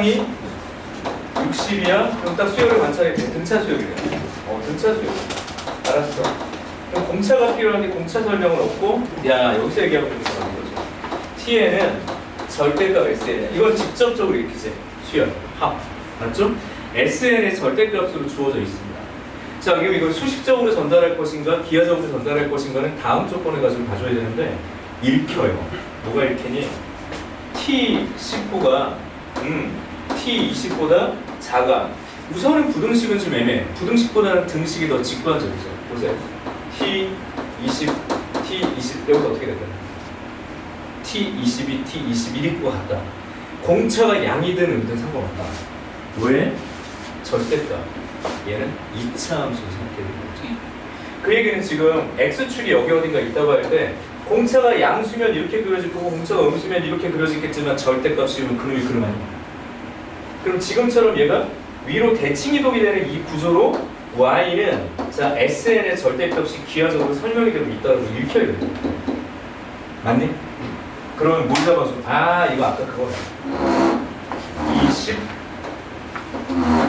이 60이야? 그럼 딱 수열을 관찰해. 등차 수열이래. 등차 수열. 알았어. 그럼 공차가 필요한데 공차 설명은 없고, 야, 여기서 얘기하고 있는 거죠. T에는 절대값 SN. 이건 직접적으로 익히지. 수열, 합. 맞죠? SN의 절대값으로 주어져 있습니다. 자, 그럼 이걸 수식적으로 전달할 것인가, 기하적으로 전달할 것인가는 다음 조건을 가지고 봐줘야 되는데, 읽혀요. 뭐가 읽히니? T19가 T20보다 작아. 우선은 부등식은 좀 애매해. 부등식보다는 등식이 더 직관적이죠. 보세요. T20, T20 여기서 어떻게 될까요? T22, T21이 것 같다. 공차가 양이든 음든 상관없다. 왜? 절대값. 얘는 2차 함수로 생각해야 되는 거죠. 그 얘기는 지금 X축이 여기 어딘가 있다고 할 때 공차가 양수면 이렇게 그려질 거고 공차가 음수면 이렇게 그려지겠지만 절대값이면 그놈이 그름 아니야. 그럼 지금처럼 얘가 위로 대칭이동이 되는 이 구조로 y는 자 SN의 절대값이 기하적으로 설명이 되고 있다는 걸 읽혀야 돼요. 맞니? 그러면 뭘 잡아줘? 아 이거 아까 그거네. 20,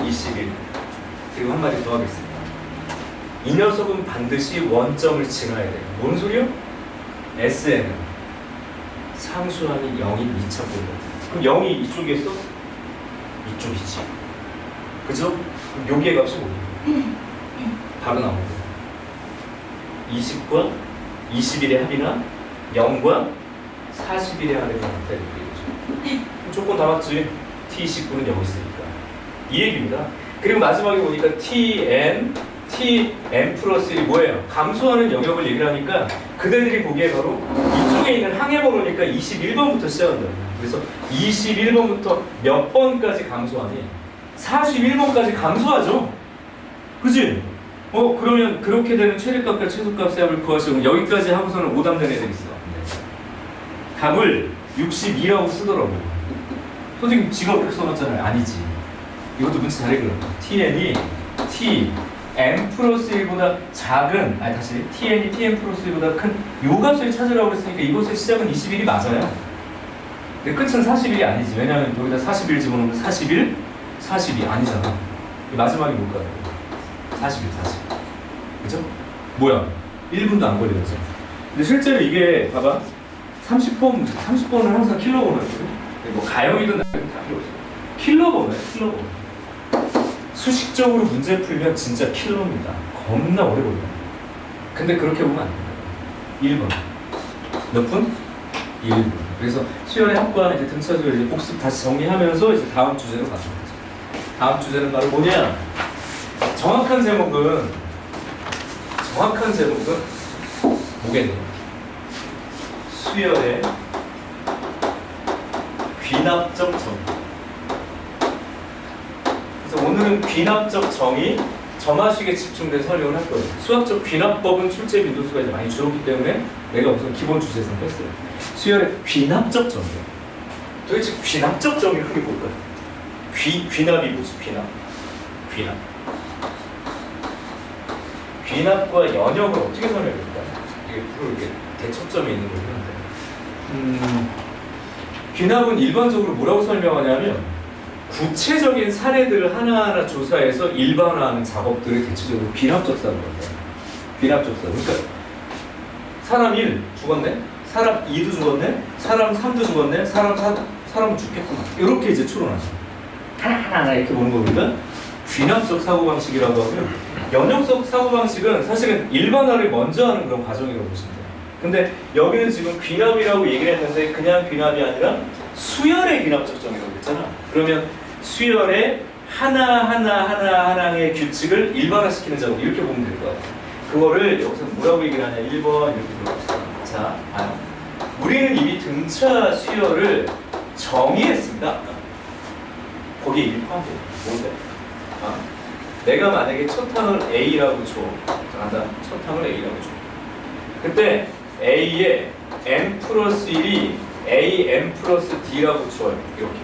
21 그리고 한 마디 더 하겠습니다. 이 녀석은 반드시 원점을 지나야 돼요. 뭔 소리요? SN은 상수항이 0인 2차 공간. 그럼 0이 이쪽에 있어? 이쪽이지. 그죠? 그럼 여기의 값이 뭐예요? 바로 나오고 20과 21의 합이나 0과 41의 합이 나왔다 이렇게 되죠. 조건 다 맞지? T19는 여기 있으니까 이 얘기입니다. 그리고 마지막에 보니까 TN 플러스 1이 뭐예요? 감소하는 영역을 얘기를 하니까 그대들이 보기에 바로 이쪽에 있는 항해번호니까 21번부터 시작한다. 그래서 21번부터 몇 번까지 감소하니? 41번까지 감소하죠? 그치? 그러면 그렇게 되는 최대값과 최소값의 합을 구하시면 여기까지 하고서는 오답된 애들 있어. 답을 62라고 쓰더라고. 선생님 지가 그렇게 써놨잖아요. 아니지. 이것도 문제 잘 읽으라. TN이 Tn 플러스 1보다 작은, TN이 Tn 플러스 1보다 큰 요 값을 찾으라고 했으니까 이곳의 시작은 21이 맞아요. 근데 끝은 41이 아니지. 왜냐하면 여기다 41 집어넣으면 41, 42 아니잖아. 마지막이 뭘까요? 41, 40. 그죠? 뭐야? 1분도 안 걸리겠죠? 근데 실제로 이게 봐봐. 30번은 항상 킬로번호였거든. 뭐 가형이든 다 필요 없어. 킬로번호야, 킬로번호. 수식적으로 문제 풀면 진짜 킬로입니다. 겁나 오래 걸려. 근데 그렇게 보면 안 된다. 1번. 몇 분? 1분. 그래서 수열의 합과 이제 등차 수열 이제 복습 다시 정리하면서 이제 다음 주제로 가는 거죠. 다음 주제는 바로 뭐냐? 정확한 제목은 뭐겠네요? 수열의 귀납적 정의. 그래서 오늘은 귀납적 정의, 점화식에 집중된 설명을 할 거예요. 수학적 귀납법은 출제 빈도수가 이제 많이 줄었기 때문에 내가 우선 기본 주제에서 뺐어요. 수열의 귀납적 정의. 도대체 귀납적 정의 그게 뭘까요? 귀납이 뭐지? 귀납과 연역을 어떻게 설명할까요? 이게 프로 이게 대척점에 있는 거긴 한데. 귀납은 일반적으로 뭐라고 설명하냐면 구체적인 사례들을 하나하나 조사해서 일반화하는 작업들을 대체적으로 귀납적사라고 합니다. 귀납적사. 그러니까 사람 1 죽었네, 사람 2도 죽었네, 사람 3도 죽었네, 사람은 죽겠구나. 이렇게 이제 추론하죠. 하나하나 이렇게 보는 거니까 귀납적 사고방식이라고 하고요. 연역적 사고방식은 사실은 일반화를 먼저 하는 그런 과정이라고 보시면 돼요. 근데 여기는 지금 귀납이라고 얘기를 했는데 그냥 귀납이 아니라 수열의 귀납적 정의라고 했잖아. 그러면 수열의 하나의 규칙을 일반화시키는 작업 이렇게 보면 될 것 같아요. 그거를 여기서 뭐라고 얘기를 하냐 1번 이렇게 들어봅시다. 자, 우리는 이미 등차 수열을 정의했습니다. 거기에 일파한 게 뭔데? 내가 만약에 첫 항을 A라고 줘. 잘한다. 첫 항을 A라고 줘. 그때 A에 M 플러스 1이 A, M 플러스 D라고 줘요. 이렇게.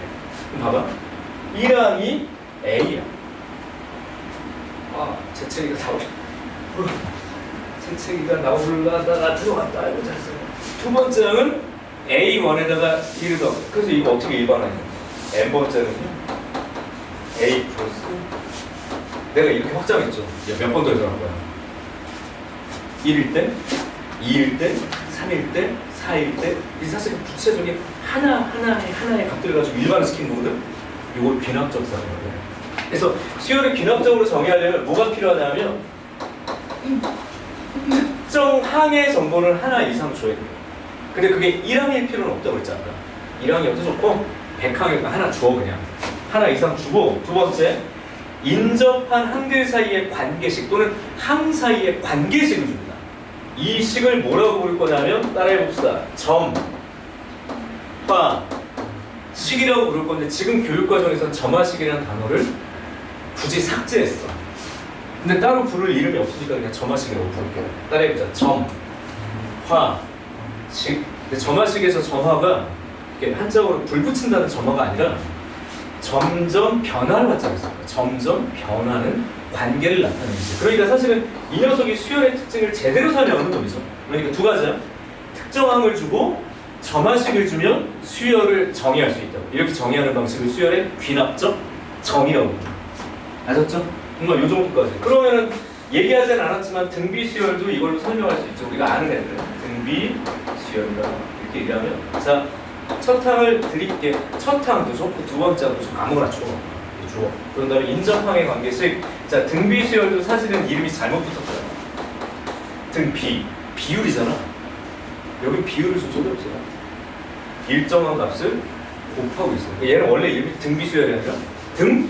그럼 봐봐. 1항이 A야. 재채기가 나오려. 재채기가 나오려다가 들어갔다. 아이고, 잘했어. 두 번째 항은 A1에다가 D를 더. 그래서 이거 어떻게 일반화해요? N번째는요? A 플러스 내가 이렇게 확장했죠. 몇 번 더 해석한 거야? 1일 때, 2일 때, 3일 때, 4일 때. 이 사실은 구체적인 하나의 값들을 가지고 일반을 시킨 거거든. 이걸 귀납적 사례거든. 그래서 수열을 귀납적으로 정의하려면 뭐가 필요하냐면 특정 항의 정보를 하나 이상 줘야 돼요. 근데 그게 1항일 필요는 없다고 했지 않나? 1항이어도 좋고 100항이니까 하나 줘 그냥. 하나 이상 주고 두 번째 인접한 항들 사이의 관계식 또는 항 사이의 관계식을 줍니다. 이 식을 뭐라고 부를 거냐면 따라해봅시다. 점, 화, 식이라고 부를 건데 지금 교육과정에서는 점화식이라는 단어를 굳이 삭제했어. 근데 따로 부를 이름이 없으니까 그냥 점화식이라고 부를게요. 따라해보자. 점, 화, 식. 근데 점화식에서 점화가 이렇게 한자어로 불 붙인다는 점화가 아니라 점점 변화를 갖자고 했어요. 점점 변하는 관계를 나타내지. 그러니까 사실은 이 녀석이 수열의 특징을 제대로 설명하는 놈이죠. 그러니까 두 가지야. 특정항을 주고 점화식을 주면 수열을 정의할 수 있다고. 이렇게 정의하는 방식을 수열의 귀납적 정의라고 합니다. 아셨죠? 정말 요 정도까지. 그러면은 얘기하진 않았지만 등비 수열도 이걸로 설명할 수 있죠. 우리가 아는 애들. 등비 수열이다. 이렇게 얘기하면 자, 첫 항을 드릴게. 첫 항도 좋고 두 번째 항도 좋고 아무거나 줘. 줘. 그런 다음에 인접항의 관계식. 자, 등비 수열도 사실은 이름이 잘못 붙었어요. 등비. 비율이잖아. 여기 비율을 줄 적이 없어요. 일정한 값을 곱하고 있어요. 얘는 원래 이름이 등비 수열이 아니라 등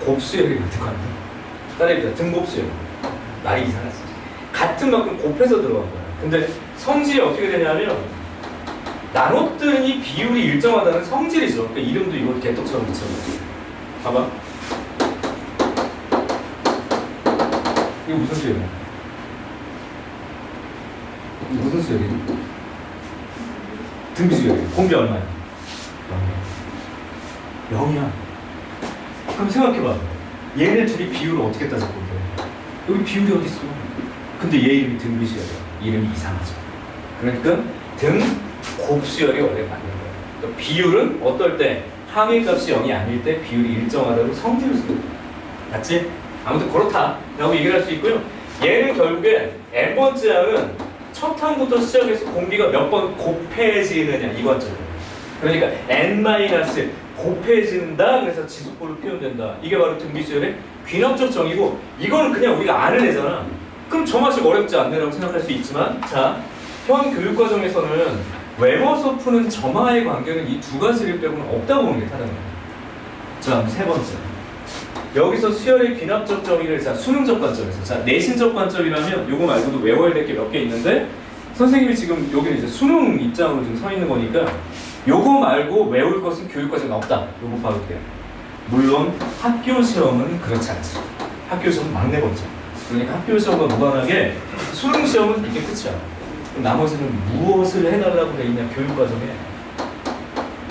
곱수열이 같은 거 아니야? 따라해보자. 등곱수열. 말이 이상하지. 같은 만큼 곱해서 들어간 거야. 근데 성질이 어떻게 되냐면 나눴더니 비율이 일정하다는 성질이죠. 그러니까 이름도 이거 개떡처럼 붙여요. 봐봐. 이거 무슨 수열이야? 이거 무슨 수열이야? 등비 수열이야. 공비 얼마야? 0이야. 0이야. 그럼 생각해봐. 얘네 둘이 비율을 어떻게 따질 건데? 여기 비율이 어디 있어? 근데 얘 이름이 등비수열이야. 이름이 이상하죠. 그러니까 등곱수열이 원래 맞는 거야. 그러니까 비율은 어떨 때 항의 값이 0이 아닐 때 비율이 일정하다고 성질을 쓰는 거야. 맞지? 아무튼 그렇다 라고 얘기를 할 수 있고요. 얘는 결국에 n번째 항은 첫 항부터 시작해서 공비가 몇 번 곱해지느냐 이 관점이에요. 그러니까 n- 곱해진다. 그래서 지속보로 표현된다. 이게 바로 등비수열의 귀납적 정의고 이거는 그냥 우리가 아는 애잖아. 그럼 점화식 어렵지 않네라고 생각할 수 있지만 자, 현 교육과정에서는 외워서 푸는 점화의 관계는 이 두 가지를 빼고는 없다고 보는 게 타당해요. 자, 세 번째. 여기서 수열의 귀납적 정의를 자, 수능적 관점에서 자, 내신적 관점이라면 요거 말고도 외워야 될 게 몇 개 있는데 선생님이 지금 여기는 이제 수능 입장으로 지금 서 있는 거니까 요거 말고 외울 것은 교육과정에 없다. 요거 봐도 돼요. 물론 학교 시험은 그렇지 않지. 학교 시험은 막내 번째. 그러니까 학교 시험과 무관하게 수능 시험은 이게 끝이야. 그럼 나머지는 무엇을 해달라고 돼 있냐 교육과정에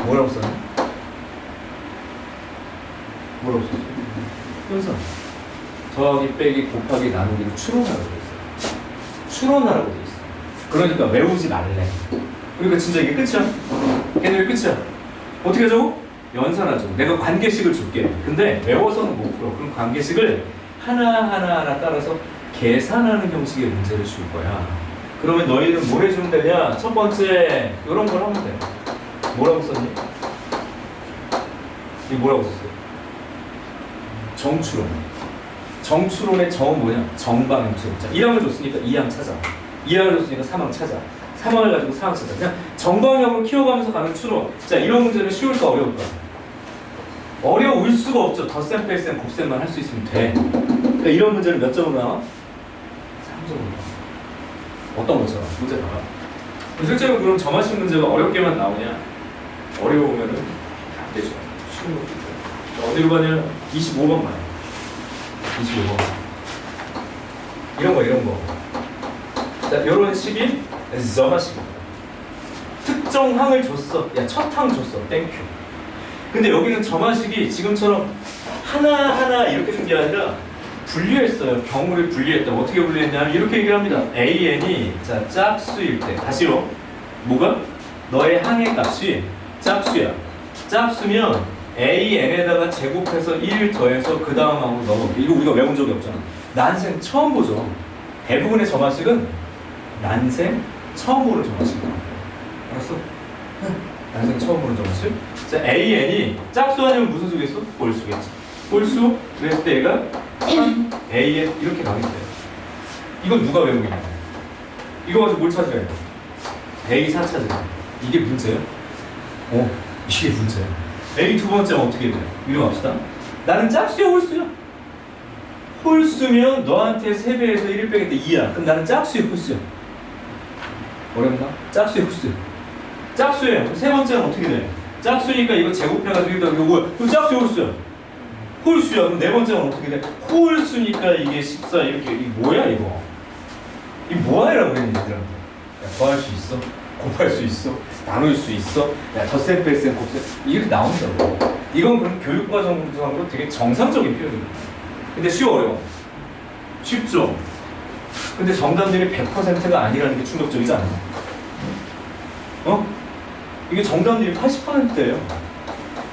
뭐라고 써요? 뭐라고 써요? 현상. 더하기 빼기 곱하기 나누기를 추론하라고 돼 있어요. 추론하라고 돼 있어. 그러니까 외우지 말래. 그러니까 진짜 이게 끝이야. 걔네들 끝이야. 어떻게 하자고? 연산하죠. 내가 관계식을 줄게. 근데 외워서는 못 풀어. 그럼 관계식을 하나 따라서 계산하는 형식의 문제를 줄 거야. 그러면 너희는 뭘 해주면 되냐? 첫 번째 이런 걸 하면 돼. 뭐라고 썼니? 이거 뭐라고 썼어? 정추론. 정추론의 정은 뭐냐? 정방향추론. 자, 1항을 줬으니까 2항 찾아. 2항을 줬으니까 3항 찾아. 3항을 가지고 4항 찾아. 그냥 정방향으로 키워가면서 가는 추론. 자, 이런 문제는 쉬울까 어려울까? 어려울 수가 없죠. 덧셈, 뺄셈, 곱셈만 할 수 있으면 돼. 그러니까 이런 문제는 몇 점으로 나와? 3점으로 나와. 어떤 것처럼? 문제 봐봐. 실제로 그럼 점화식 문제가 어렵게만 나오냐? 어려우면은 안 되죠. 쉬운 것도 있고. 어디로 가냐? 25번 봐요. 25번. 이런 거. 자, 요런 식이 점화식입니다. 특정 항을 줬어. 야, 첫 항 줬어. 땡큐. 근데 여기는 점화식이 지금처럼 하나하나 이렇게 준 게 아니라 분류했어요. 경우를 분류했다. 어떻게 분류했냐면 이렇게 얘기를 합니다. AN이 자, 짝수일 때. 다시요. 뭐가? 너의 항의 값이 짝수야. 짝수면 AN에다가 제곱해서 1 더해서 그 다음하고 넣어. 이거 우리가 외운 적이 없잖아. 난생 처음 보죠. 대부분의 점화식은 난생 처음 보는 점화식이야. 알았어? 난생 처음 보는 점화식. 자, AN이 짝수 아니면 무슨 수겠어? 홀수겠지. 홀수? 그랬을 때 얘가 3, AN 이렇게 가겠대. 이건 누가 외우고 있냐? 이거 가지고 뭘 찾으래? A4 찾으래. 이게 문제야? 이게 문제야. A 두 번째는 어떻게 돼? 이용합시다. 나는 짝수야, 홀수야? 홀수면 너한테 3배에서 1을 빼겠다 2야. 그럼 나는 짝수야, 홀수야? 어렵나? 짝수야, 홀수야? 짝수야. 그럼 세 번째는 어떻게 돼? 짝수니까 이거 제곱해가지고 이거 뭐야? 그럼 짝수야, 홀수야? 홀수야. 그럼 네 번째는 어떻게 돼? 홀수니까 이게 14 이렇게. 이게 뭐야 이거? 이 뭐하라고 그랬니 얘들한테? 야, 더할 수 있어? 곱할 수 있어? 나눌 수 있어? 야, 덧셈, 뺄셈, 곱셈 이렇게 나온다고. 이건 그럼 교육과정으로 되게 정상적인 표현입니다. 근데 쉬워, 어려워? 쉽죠? 근데 정답률이 100%가 아니라는 게 충격적이지 않나? 이게 정답률이 80%예요.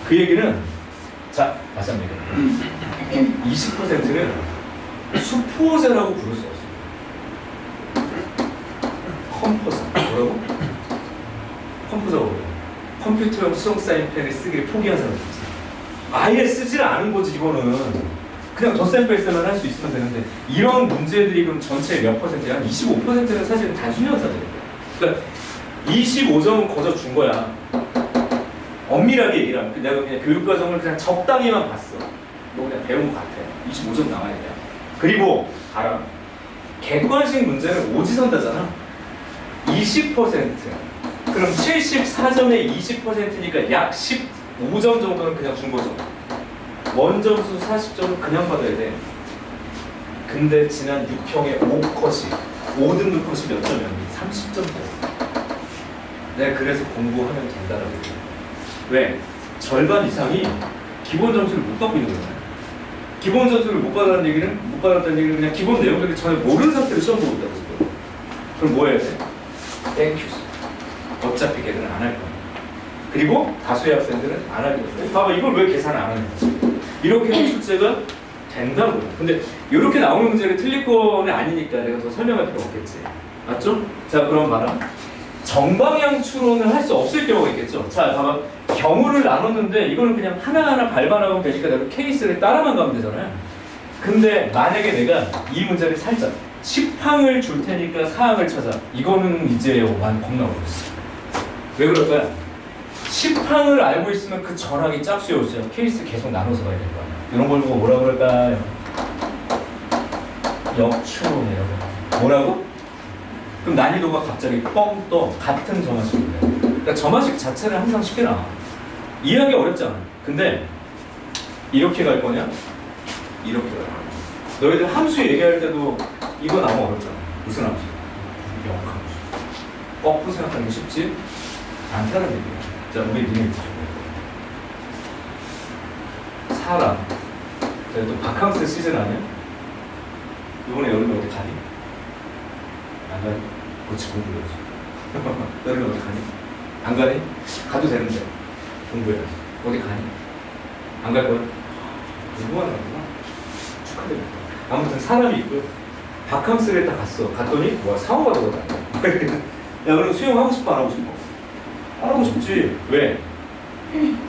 그 얘기는 자, 다시 한번 얘기해요. 20%는 수포자라고 부를 수 없어요. 컴포저. 뭐라고? 컴포저라고 그래요. 컴퓨터용 수동 사인펜을 쓰기를 포기한 사람이 있지. 아예 쓰지를 않은 거지 이거는. 그냥 덧셈 뺄셈만 할 수 있으면 되는데 이런 문제들이 그럼 전체 몇 퍼센트야? 한 25%는 사실은 단순 연산들이에요. 그러니까 25점은 거저 준 거야. 엄밀하게 얘기를 하면 내가 그냥 교육과정을 그냥 적당히만 봤어. 너 그냥 배운 것 같아. 25점 나와야 돼. 그리고 알아. 객관식 문제는 오지선다잖아. 20%. 그럼 74점에 20%니까 약 15점 정도는 그냥 준 거죠. 원점수 40점은 그냥 받아야 돼. 근데 지난 6형의 5컷이 5등급 컷이 몇 점이었니? 30점 됐어. 내가 그래서 공부하면 된다라고 얘기해. 왜? 절반 이상이 기본 점수를 못 받고 있는 거잖아요. 기본 점수를 못 받았다는 얘기는 그냥 기본 내용들을 전혀 모르는 상태로 시험 보고 있다고 지금. 그럼 뭐 해야 돼? 땡큐지. 어차피 걔들은 안 할 거야. 그리고 다수의 학생들은 안 하게 돼. 봐봐, 이걸 왜 계산 안 하는 거지? 이렇게 하면 출제가 된다고요. 근데 이렇게 나오는 문제가 틀릴 거는 아니니까 내가 더 설명할 필요 없겠지. 맞죠? 자, 그럼 봐라. 정방향 추론을 할 수 없을 경우가 있겠죠. 자, 봐봐. 경우를 나눴는데 이거는 그냥 하나하나 발반하면 되니까 내가 케이스를 따라만 가면 되잖아요. 근데 만약에 내가 이 문제를 살짝 10항을 줄 테니까 4항을 찾아. 이거는 이제 겁나 어렵지. 왜 그럴까요? 10항을 알고 있으면 그 전항이 짝수에 올수요. 케이스 계속 나눠서 가야 될 거 아니야. 이런 걸 보고 뭐라 그럴까요? 역추론이라고. 뭐라고? 그럼 난이도가 갑자기 뻥 떠. 같은 점화식인데. 그러니까 점화식 자체는 항상 쉽게 나와. 이해하기 어렵잖아. 근데 이렇게 갈 거냐? 이렇게 갈 거냐? 너희들 함수 얘기할 때도 이거 나오면 어렵잖아. 무슨 함수? 역함수. 거꾸로 생각하는 게 쉽지 않다는 얘기야. 자, 우리 니네 사람. 자, 또 바캉스 시즌 아니야? 이번에 여름에 어디 가니? 안 가니? 그렇지, 공부해야지. 여름에 어디 가니? 안 가니? 가도 되는데 공부해야지. 어디 가니? 안 갈 거야? 공부하는 거구나. 축하드립니다. 아무튼 사람이 있고요. 바캉스를 딱 갔더니 뭐야, 상어가 되거든. 야, 그럼 수영하고 싶어, 안 하고 싶어? 안 하고 싶지. 왜?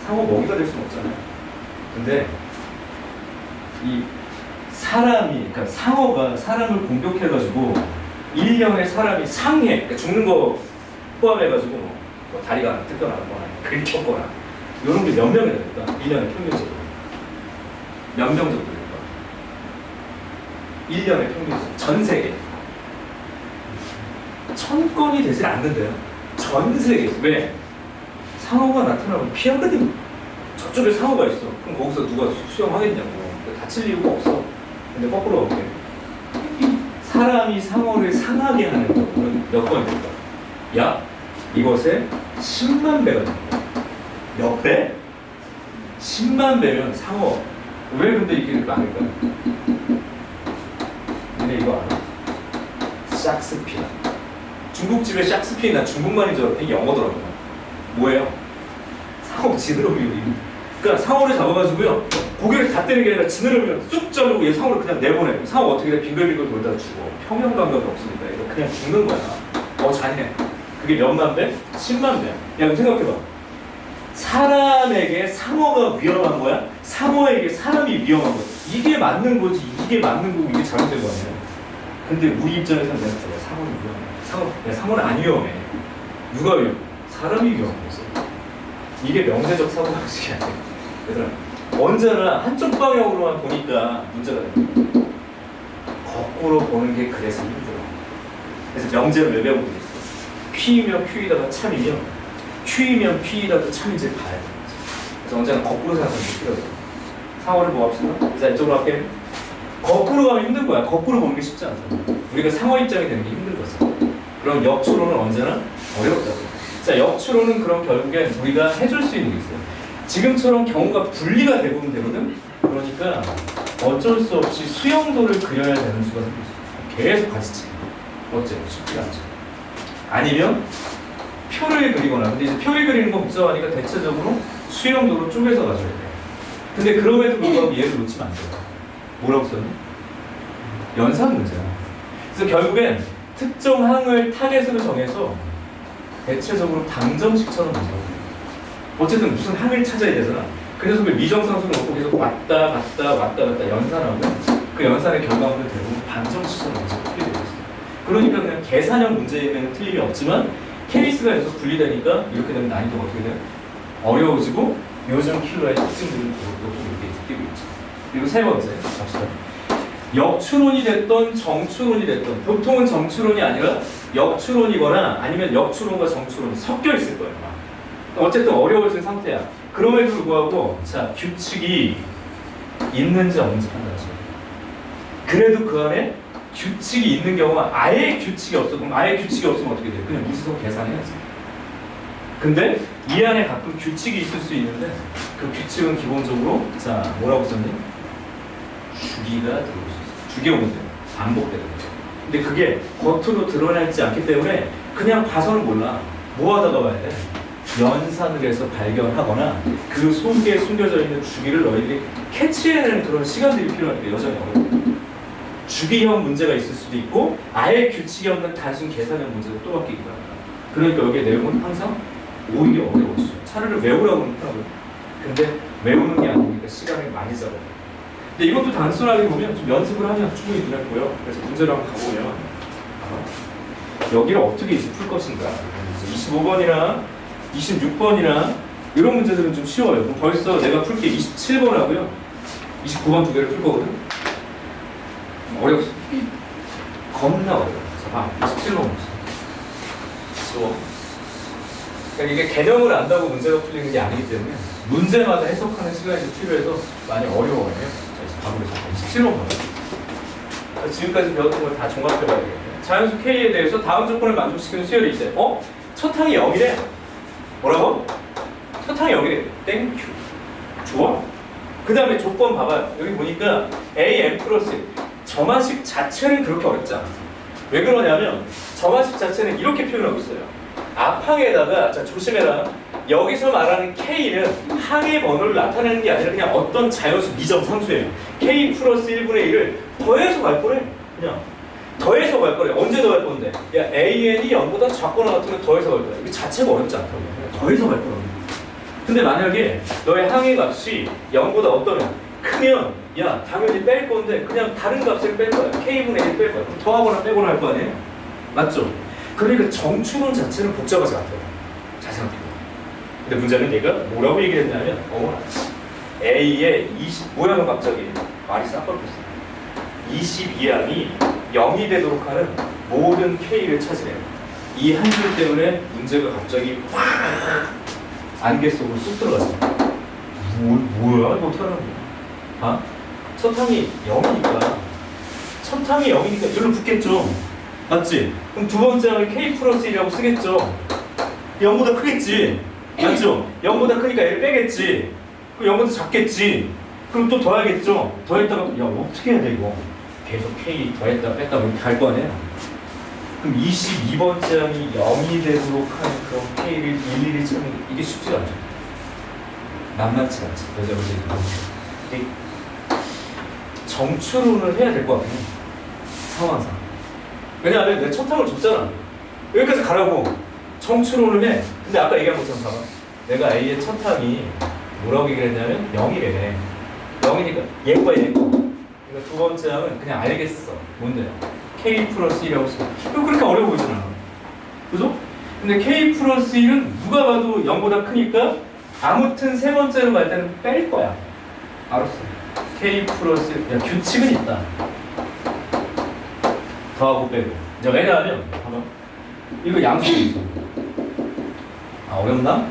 상어 먹이가 될 수는 없잖아요. 근데 이 사람이, 그러니까 상어가 사람을 공격해가지고 1년에 사람이 상해, 그러니까 죽는 거 포함해가지고 뭐 다리가 뜯겨나거나 긁혔거나 이런 게 몇 명이 될까? 1년에 평균적으로 몇 명 정도 될까? 1년에 평균적으로 전 세계 1000건이 되질 않는데요. 전 세계에서. 왜? 상어가 나타나면 피하거든. 저쪽에 상어가 있어. 그럼 거기서 누가 수영하겠냐고. 다칠 이유가 없어. 근데 거꾸로 어떻게? 사람이 상어를 상하게 하는 경우는 몇 번이 될까? 야, 이것에 10만 배가 됩니다. 몇 배? 10만 배면 상어. 왜 근데 이게 많을까요? 근데 이거 알아? 샥스피어. 중국집에 샥스피어 나 중국말인 줄 알았더니 영어더라고요. 뭐예요? 상어 지느러미 요리. 그러니까 상어를 잡아가지고요 고개를 다 때리는 게 아니라 지느러미를 쑥 자르고 얘 상어를 그냥 내보내. 상어 어떻게 돼? 빙글빙글 돌다가 죽어. 평형 감각이 없으니까 얘가 그냥 죽는 거야. 잔인해. 그게 몇만 배? 10만 배. 야 그럼 생각해봐. 사람에게 상어가 위험한 거야? 상어에게 사람이 위험한 거야. 이게 맞는 거지. 이게 맞는 거고 이게 잘못된 거 아니야. 근데 우리 입장에서는 내가 상어는 위험해. 상어는 안 위험해. 누가 위험해? 사람이 위험한 거지. 이게 명제적 사고방식이 아니야. 얘들아, 언제나 한쪽 방향으로만 보니까 문제가 돼. 거꾸로 보는 게 그래서 힘들어. 그래서 명제를 왜 배우고 있어? P이면 Q이다가 참이면 Q이면 P이다가 참인지 봐야 돼. 그래서 언제나 거꾸로 생각하는 게 필요해. 상어를 뭐 합시다. 자, 이쪽으로 할게. 거꾸로 가면 힘든 거야. 거꾸로 보는 게 쉽지 않아. 우리가 상어 입장이 되는 게 힘든 거지. 그럼 역추론은 언제나 어렵다고. 자, 역추론은 그럼 결국엔 우리가 해줄 수 있는 게 있어요. 지금처럼 경우가 분리가 대부분 되거든. 그러니까 어쩔 수 없이 수영도를 그려야 되는 수가 생겼어. 계속 가지치. 어째 쉽지 않죠. 아니면 표를 그리거나. 근데 이제 표를 그리는 거 복잡하니까 대체적으로 수영도로 쪼개서 가져야 돼. 근데 그럼에도 불구하고 얘를 놓치면 안 돼요. 뭐라고 썼니? 연산 문제야. 그래서 결국엔 특정 항을 타겟으로 정해서 대체적으로 방정식처럼 문제가 돼요. 어쨌든 무슨 항을 찾아야 되잖아. 그 녀석을 미정상수로 놓고 계속 왔다 갔다 연산하고 그 연산의 결과물은 대부분 방정식처럼 문제가 풀리게 되어 있어요. 그러니까 그냥 계산형 문제에는 틀림이 없지만 케이스가 계속 분리되니까 이렇게 되면 난이도가 어떻게 돼요? 어려워지고 요즘 킬러의 특징들은 그것도 이렇게 느끼고 있죠. 그리고 세 번째 갑시다. 역추론이 됐던 정추론이 됐던 보통은 정추론이 아니라 역추론이거나 아니면 역추론과 정추론이 섞여 있을 거예요. 어쨌든 어려워진 상태야. 그럼에도 불구하고 자 규칙이 있는지 없는지 판단하셔야 돼요. 그래도 그 안에 규칙이 있는 경우가 아예 규칙이 없어. 그럼 아예 규칙이 없으면 어떻게 돼요? 그냥 무지성 계산해야지. 근데 이 안에 가끔 규칙이 있을 수 있는데 그 규칙은 기본적으로 자 뭐라고 썼니? 주기가 들어올 수 있어요. 주기 오면 돼요. 반복되는 거죠. 근데 그게 겉으로 드러나지 않기 때문에 그냥 봐서는 몰라. 뭐 하다가 봐야 돼? 연산을 해서 발견하거나 그 속에 숨겨져 있는 주기를 너희들이 캐치해내는 그런 시간들이 필요하니까 여전히 어려워요. 주기형 문제가 있을 수도 있고 아예 규칙이 없는 단순 계산형 문제가 또 바뀌기도 합니다. 그러니까 여기에 내용은 항상 오히려 어려워지죠. 차라리 외우라고 하면 편하고요. 근데 외우는 게 아니니까 시간을 많이 잡아요. 근데 이것도 단순하게 보면 좀 연습을 하면 충분히 눈에 보여. 그래서 문제를 한번 가보면 여기를 어떻게 이제 풀 것인가. 25번이나 26번이나 이런 문제들은 좀 쉬워요. 그럼 벌써 내가 풀 게 27번 하고요. 29번 두 개를 풀 거거든. 어렵어. 겁나 어려워. 자, 봐. 27번 없어. 쉬워. 그러니까 이게 개념을 안다고 문제가 풀리는 게 아니기 때문에 문제마다 해석하는 시간이 좀 필요해서 많이 어려워요. 자, 이제 바로 27번 봐요. 지금까지 배웠던 걸 다 종합해봐야 되겠네요. 자연수 K에 대해서 다음 조건을 만족시키는 수열이 있대. 첫 항이 0이래. 뭐라고? 첫 항이 0이래. 땡큐. 좋아. 그 다음에 조건 봐봐요. 여기 보니까 A, M 플러스 점화식 자체는 그렇게 어렵지 않아. 왜 그러냐면 점화식 자체는 이렇게 표현하고 있어요. 앞항에다가 자 조심해라. 여기서 말하는 K는 항의 번호를 나타내는 게 아니라 그냥 어떤 자연수 미정상수예요. K 플러스 1분의 1을 더해서 갈 거래. 그냥 더해서 갈 거래. 언제 더할 건데? 야 AN이 0보다 작거나 같으면 더해서 갈 거야. 이게 자체가 어렵지 않다고. 그냥 더해서 갈 거라고. 근데 만약에 너의 항의 값이 0보다 어떠면 크면 야 당연히 뺄 건데 그냥 다른 값을 뺄 거야. K분의 1 뺄 거야. 그럼 더하거나 빼거나 할 거 아니에요? 맞죠? 그러니까 정추론 자체는 복잡하지 않다고. 잘 생각해봐. 근데 문제는 얘가 뭐라고 얘기를 했냐면 어머나 A의 20 뭐야 갑자기 말이 싹 바뀌었어. 22항이 0이 되도록 하는 모든 K를 찾으래요. 이 한 줄 때문에 문제가 갑자기 확 안개 속으로 쑥 들어가죠. 뭐야? 이거 어떡하는 거야? 아? 첫 항이 0이니까 첫 항이 0이니까 이리로 붙겠죠. 맞지? 그럼 두 번째 항을 K 플러스 1이라고 쓰겠죠. 0보다 크겠지. 맞죠? 0보다 크니까 얘를 빼겠지. 그럼 0보다 작겠지. 그럼 또 더하겠죠. 더했다가 야 어떻게 해야 돼 이거? 계속 K 더했다 뺐다 이렇게 갈 거 아니에요? 그럼 22번째 항이 0이 되도록 하는 그런 K를 일일이 찾는 이게 쉽지가 않죠. 만만치 않지. 여자분들이 되게 정추론을 해야 될 것 같아. 상황상. 왜냐하면 내가 첫탕을 줬잖아. 여기까지 가라고 정추론을 해. 근데 아까 얘기한 것처럼 봐봐. 내가 A의 첫탕이 뭐라고 얘기를 했냐면 0이래. 0이니까 얘거야 얘거. 그러니까 두 번째 항은 그냥 알겠어. 뭔데요? K 플러스 1이라고 써. 이거 그렇게 어려워 보이진 않아. 그죠? 근데 K 플러스 1은 누가 봐도 0보다 크니까 아무튼 세 번째로 갈 때는 뺄 거야. 알았어. K 플러스 1. 야, 규칙은 있다. 더하고 빼고. 이제 왜냐하면 봐봐. 이거 양수도 있어. 아, 어렵나?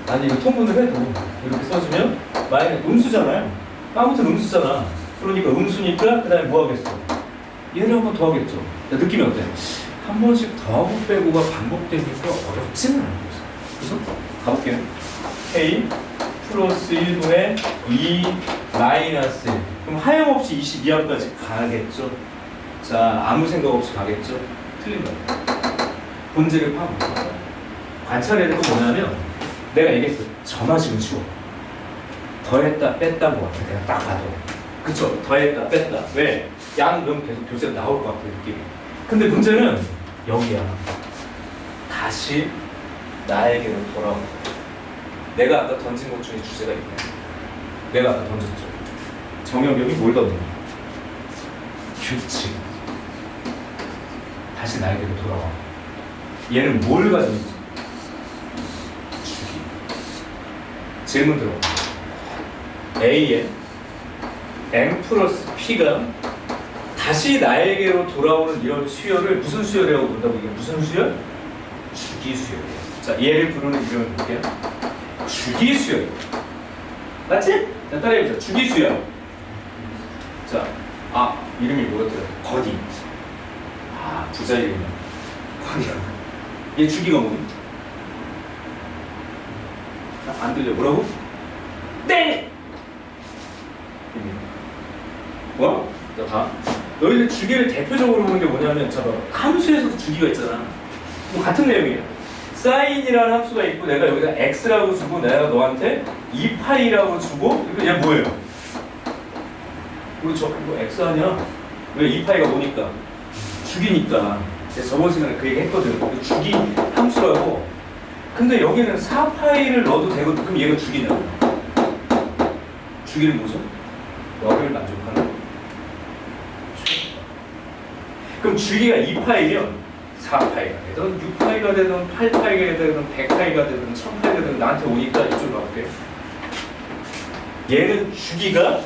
아니 이거 통분을 해도 이렇게 써주면 마이너스 음수잖아요. 아무튼 음수잖아. 그러니까 음수니까 그 다음에 뭐 하겠어? 얘를 한번 더 하겠죠. 야, 느낌이 어때? 한 번씩 더하고 빼고가 반복되니까 어렵지는 않은 거죠. 그래서 가볼게요. K 플러스 1분의 2 마이너스 1. 그럼 하염없이 22항까지 가겠죠. 자, 아무 생각 없이 가겠죠. 틀린 거예요. 본질을 파악할 거예요. 관찰해야 될 건 뭐냐면 내가 얘기했어. 저만식은 쉬워. 더했다 뺐다 것 같아. 내가 딱 봐도. 그쵸? 더했다 뺐다. 왜? 양 그럼 계속 교재에 나올 것 같아 느낌이. 근데 문제는 여기야. 다시 나에게로 돌아온다. 내가 아까 던진 것 중에 주제가 있네. 내가 아까 던졌죠. 정혁영이 뭘 던졌냐? 규칙. 다시 나에게로 돌아와. 얘는 뭘 가지고 있지? 주기. 질문 들어봐. A에 M 플러스 P가 다시 나에게로 돌아오는 이런 수열을 무슨 수열이라고 본다고? 이게 무슨 수열? 주기 수열이에요. 자, 얘를 부르는 이름을 볼게요. 주기 수열. 맞지? 자, 따라해보자. 주기 수열. 자, 이름이 뭐였더라? 거디. 부자 이름이야. 거디. 얘 주기가 뭐니? 안 들려. 뭐라고? 땡! 뭐? 자, 봐. 너희들 주기를 대표적으로 보는 게 뭐냐면, 잠깐 함수에서도 주기가 있잖아. 뭐 같은 내용이에요. 사인이라는 함수가 있고 내가 여기다 x라고 주고 내가 너한테 2파이라고 주고 이거 얘 뭐예요? 이거 x 아니야? 왜 2파이가 뭐니까? 주기니까. 저번 시간에 그 얘기 했거든. 주기 함수라고. 근데 여기는 4파이를 넣어도 되거든. 그럼 얘가 주기냐고. 주기는 뭐죠? 너를 만족하는. 그럼 주기가 2파이면 4파이가 되든 6파이가 되든 8파이가 되든 100파이가 되든 1000파이가 되든 나한테 오니까 이쪽으로 가볼게요. 얘는 주기가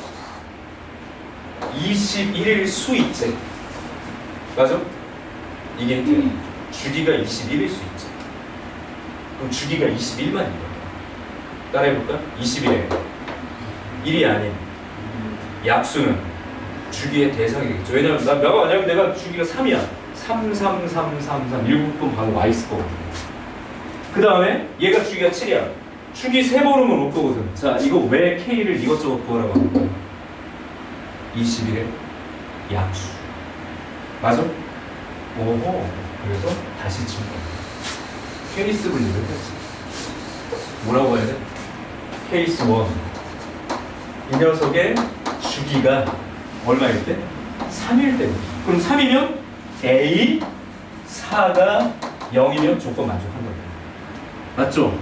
21일 수 있지. 맞아? 이게 힌트야. 주기가 21일 수 있지. 그럼 주기가 21만인 거야. 따라해볼까? 21에 1이 아닌 약수는 주기의 대상이겠죠. 왜냐면 내가 주기가 3이야. 3, 3, 3, 3, 3 7번 바로 와 있을 거거든. 그 다음에 얘가 주기가 7이야. 주기 3번 오면 올 거거든. 자, 이거 왜 K를 이것저것 구하라고 하는 거야? 21의 약수. 맞아? 오호. 그래서 다시 친 거야. 케이스 분리를 했지. 뭐라고 해야 돼? 케이스 1. 이 녀석의 주기가 얼마일 때? 3일 때. 그럼 3이면 A 4가 0이면 조건 만족한 거예요. 맞죠?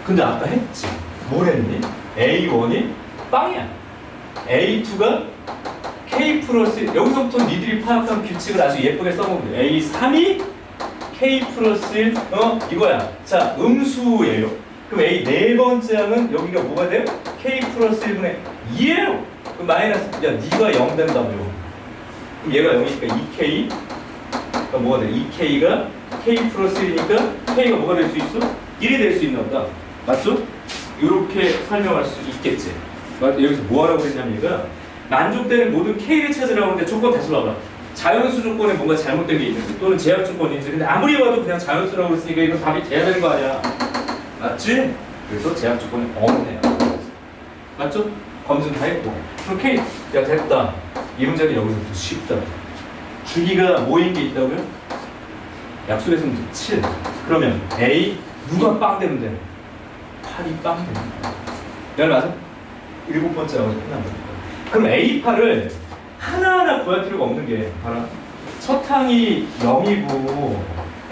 근데 아까 했지. 뭘 했니? A1이 빵이야. A2가 K 플러스, 여기서부터 니들이 파악한 규칙을 아주 예쁘게 써먹으면 돼. A3이 K 플러스 1, 이거야. 자, 음수예요. 그럼 A 네 번째 항은 여기가 뭐가 돼요? K 플러스 1분의 2예요. 그럼 마이너스, 야, 니가 0 된다며. 그럼 얘가 0이니까 2K, 그러니까 뭐가 돼? 2K가 K 플러스 1이니까 K가 뭐가 될 수 있어? 1이 될 수 있나 보다. 맞죠? 이렇게 설명할 수 있겠지. 여기서 뭐 하라고 했냐면 얘가 만족되는 모든 K를 찾으라고 하는데 조건 다시 봐봐. 자연수 조건에 뭔가 잘못된 게 있는지 또는 제약 조건인지. 근데 아무리 봐도 그냥 자연수라고 했으니까 이건 답이 돼야 되는 거 아니야. 맞지? 그래서 제약 조건이 없네요. 맞죠? 검증 다 했고. 그럼 K, 야 됐다. 이 문제는 여기서부터 쉽다. 주기가 뭐인 게 있다고요? 약수에서 문제 7. 그러면 A 누가 빵 되면 돼? 8이 빵 되는 거야. 열 맞아? 7번째하고 끝난 거야. 그럼 A8을 하나하나 구할 필요가 없는 게 봐라. 첫 항이 0이고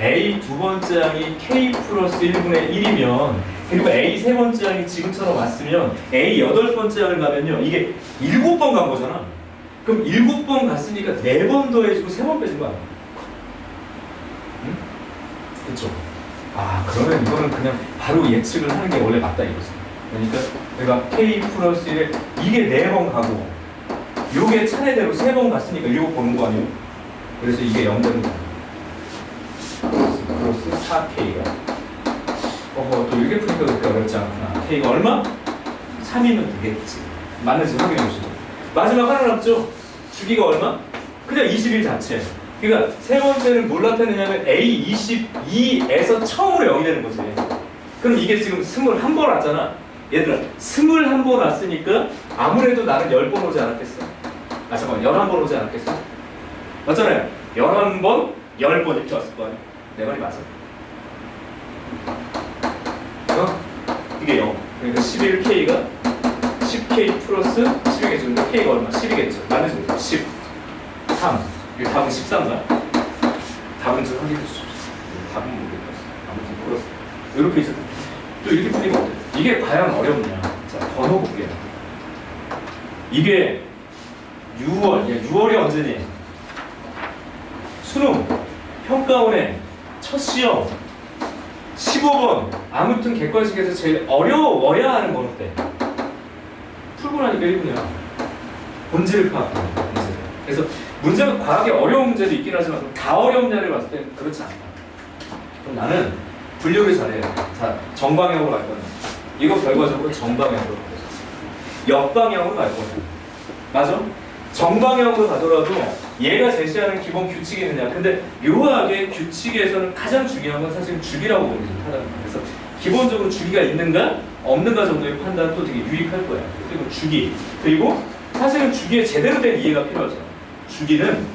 A 두 번째 항이 K 플러스 1분의 1이면 그리고 A 세 번째 항이 지금처럼 왔으면 A 여덟 번째 항을 가면요 이게 7번 간 거잖아. 그럼 7번 갔으니까 4번 더해주고 3번 빼준 거 아니야? 응? 그쵸? 아 그러면 이거는 그냥 바로 예측을 하는 게 원래 맞다 이거지. 그러니까 내가 K 플러스 1에 이게 4번 가고 요게 차례대로 3번 갔으니까 7번 오는 거 아니에요? 그래서 이게 0 되는 거야. 플러스 4K가 또 이렇게 푸니까 그렇게 어렵지 않구나. K가 얼마? 3이면 되겠지. 맞는지 확인해 보시고 마지막 하나 남죠? 주기가 얼마? 그냥 21 자체. 그러니까 세 번째는 뭘 나타내냐면 A22에서 처음으로 0이 되는 거지. 그럼 이게 지금 21번 왔잖아. 얘들아 21번 왔으니까 아무래도 나는 10번 오지 않았겠어? 아 잠깐만 11번 오지 않았겠어? 맞잖아요. 11번, 10번 이렇게 왔을 거 아니야. 내 말이 맞아. 이게 0. 그러니까 11K가 10K 플러스 12겠죠. K가 얼마? 10이겠죠. 맞는 소리. 13. 이게 답은 13인가? 답은 좀 확인해 주십시오. 답은 모르겠다. 아무튼 플러스. 이렇게 있어. 또 이렇게 풀리면 어때? 이게 과연 어렵냐? 자, 더 넣어볼게요. 이게 6월이 언제니? 수능, 평가원의 첫 시험 15번 아무튼 객관식에서 제일 어려워야 하는 건 어때? 풀고 나니까 1분이야. 본질을 파악하는 문제. 그래서 문제가 과하게 어려운 문제도 있긴 하지만 다 어렵냐를 봤을 때 그렇지 않다. 그럼 나는 분류를 잘해야 돼. 자, 정방향으로 갈 거야. 이거 결과적으로 정방향으로 갈 거야. 역방향으로 갈 거야. 맞아? 정방향으로 가더라도 얘가 제시하는 기본 규칙이 있느냐. 근데 묘하게 규칙에서는 가장 중요한 건 사실 주기라고 보는 게 좋다는 거예요. 그래서 기본적으로 주기가 있는가 없는가 정도의 판단도 되게 유익할 거야. 그리고 주기. 그리고 사실은 주기에 제대로 된 이해가 필요하죠. 주기는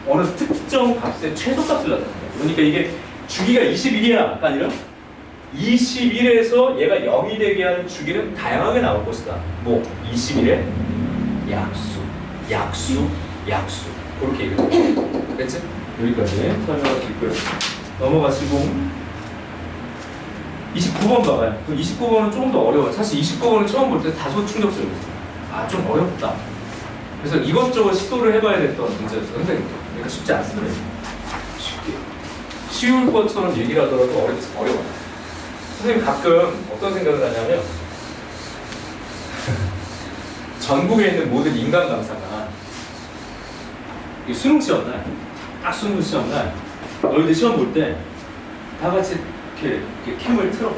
어느 특정 값의 최소값을 나타낸다. 그러니까 이게 주기가 21이야가 아니라 21에서 얘가 0이 되게 하는 주기는 다양하게 나올 것이다. 뭐 21의 약수 그렇게 얘기해요. 됐지? 여기까지 설명할 수 있고요. 넘어가시고 29번 봐봐요. 29번은 조금 더 어려워요. 사실 29번은 처음 볼 때 다소 충격적이었어요. 아, 좀 어렵다. 그래서 이것저것 시도를 해봐야 됐던 문제였어요. 선생님도. 그러니까 쉽지 않습니다. 쉬울 것처럼 얘기를 하더라도 어려워요. 선생님 가끔 어떤 생각을 하냐면 전국에 있는 모든 인간 강사가 수능 시험 날, 딱 수능 시험 날 너희들 시험 볼 때 다 같이 이렇게 캠을 틀어.